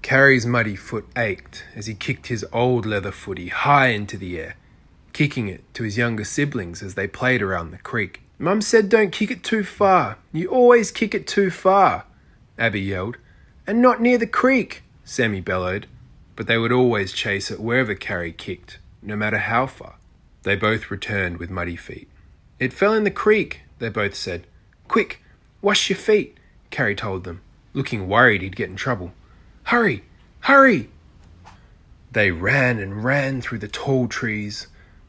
Carrie's muddy foot ached as he kicked his old leather footy high into the air, kicking it to his younger siblings as they played around the creek. "Mum said don't kick it too far. You always kick it too far," Abby yelled. "And not near the creek," Sammy bellowed. But they would always chase it wherever Carrie kicked, no matter how far. They both returned with muddy feet. "It fell in the creek," they both said. "Quick, wash your feet," Carrie told them, looking worried he'd get in trouble. "Hurry, hurry!" They ran and ran through the tall trees,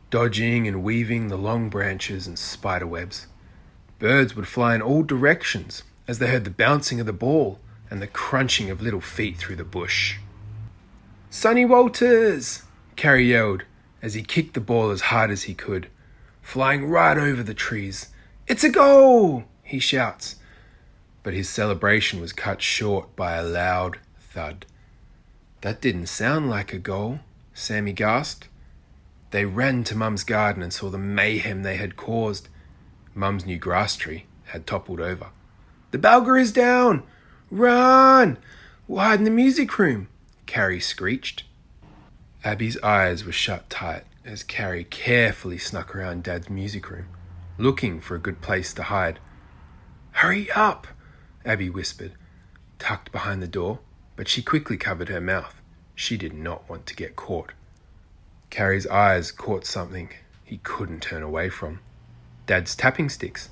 dodging and weaving the long branches and spider webs. Birds would fly in all directions as they heard the bouncing of the ball and the crunching of little feet through the bush. "Sonny Walters!" Carrie yelled as he kicked the ball as hard as he could, flying right over the trees. "It's a goal!" he shouts. But his celebration was cut short by a loud thud. "That didn't sound like a goal," Sammy gasped. They ran to Mum's garden and saw the mayhem they had caused. Mum's new grass tree had toppled over. "The Balga is down! Run! We'll hide in the music room," Carrie screeched. Abby's eyes were shut tight as Carrie carefully snuck around Dad's music room, looking for a good place to hide. "Hurry up," Abby whispered, tucked behind the door, but she quickly covered her mouth. She did not want to get caught. Carrie's eyes caught something he couldn't turn away from. Dad's tapping sticks.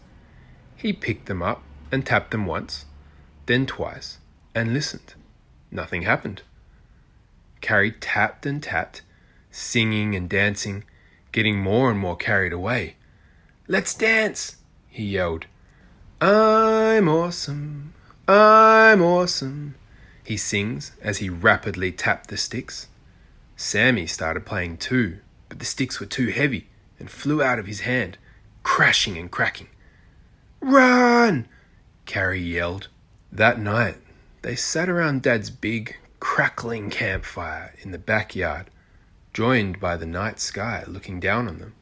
He picked them up and tapped them once, then twice, and listened. Nothing happened. Carrie tapped and tapped, singing and dancing, getting more and more carried away. "Let's dance," he yelled. "I'm awesome, I'm awesome," he sings as he rapidly tapped the sticks. Sammy started playing too, but the sticks were too heavy and flew out of his hand, crashing and cracking. "Run!" Carrie yelled. That night, they sat around Dad's big, crackling campfire in the backyard, joined by the night sky looking down on them,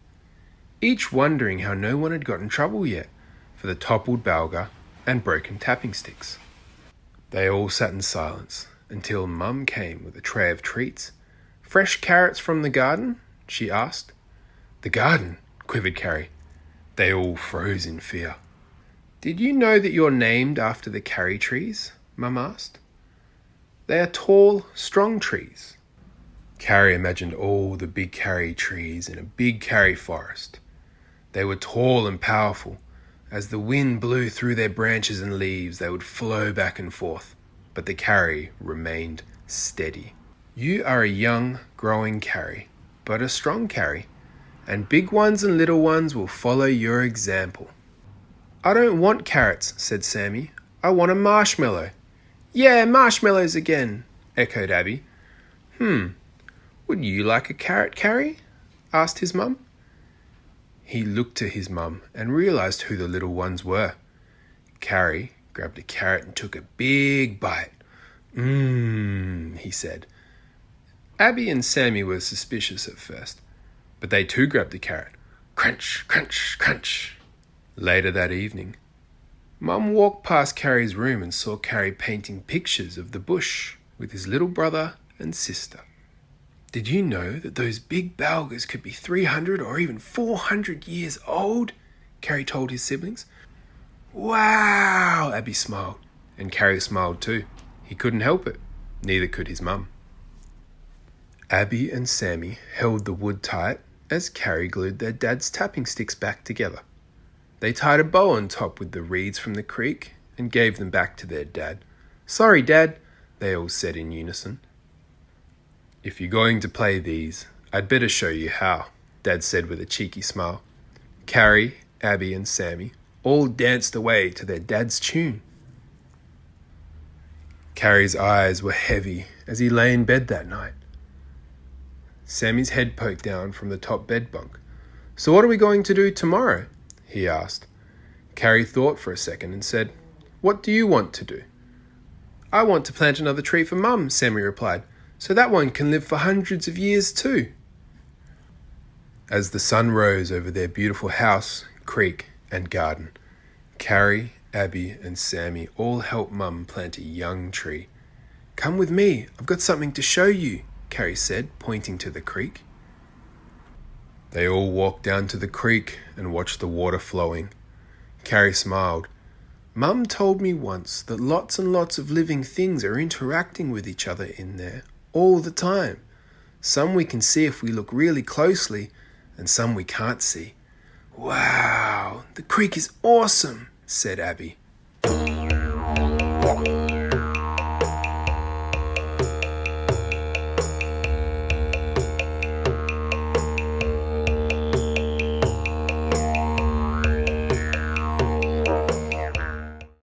each wondering how no one had got in trouble yet for the toppled Balga and broken tapping sticks. They all sat in silence until Mum came with a tray of treats. "Fresh carrots from the garden?" she asked. "The garden?" quivered Carrie. They all froze in fear. "Did you know that you're named after the carry trees?" Mum asked. "They are tall, strong trees." Carrie imagined all the big carry trees in a big carry forest. They were tall and powerful. As the wind blew through their branches and leaves, they would flow back and forth, but the carry remained steady. "You are a young, growing carry, but a strong carry, and big ones and little ones will follow your example." "I don't want carrots," said Sammy. "I want a marshmallow." "Yeah, marshmallows again," echoed Abby. Would you like a carrot, Carrie?" asked his mum. He looked to his mum and realised who the little ones were. Carrie grabbed a carrot and took a big bite. He said. Abby and Sammy were suspicious at first, but they too grabbed the carrot. Crunch, crunch, crunch. Later that evening, Mum walked past Carrie's room and saw Carrie painting pictures of the bush with his little brother and sister. "Did you know that those big balgas could be 300 or even 400 years old?" Carrie told his siblings. "Wow!" Abby smiled, and Carrie smiled too. He couldn't help it. Neither could his mum. Abby and Sammy held the wood tight as Carrie glued their dad's tapping sticks back together. They tied a bow on top with the reeds from the creek and gave them back to their dad. "Sorry, Dad," they all said in unison. "If you're going to play these, I'd better show you how," Dad said with a cheeky smile. Carrie, Abby and Sammy all danced away to their dad's tune. Carrie's eyes were heavy as he lay in bed that night. Sammy's head poked down from the top bed bunk. "So what are we going to do tomorrow?" he asked. Carrie thought for a second and said, "What do you want to do?" "I want to plant another tree for Mum," Sammy replied, "so that one can live for hundreds of years too." As the sun rose over their beautiful house, creek and garden, Carrie, Abby and Sammy all helped Mum plant a young tree. Come with me, I've got something to show you, Carrie said, pointing to the creek. They all walked down to the creek and watched the water flowing. Carrie smiled. Mum told me once that lots and lots of living things are interacting with each other in there all the time. Some we can see if we look really closely, and some we can't see. Wow, the creek is awesome, said Abby.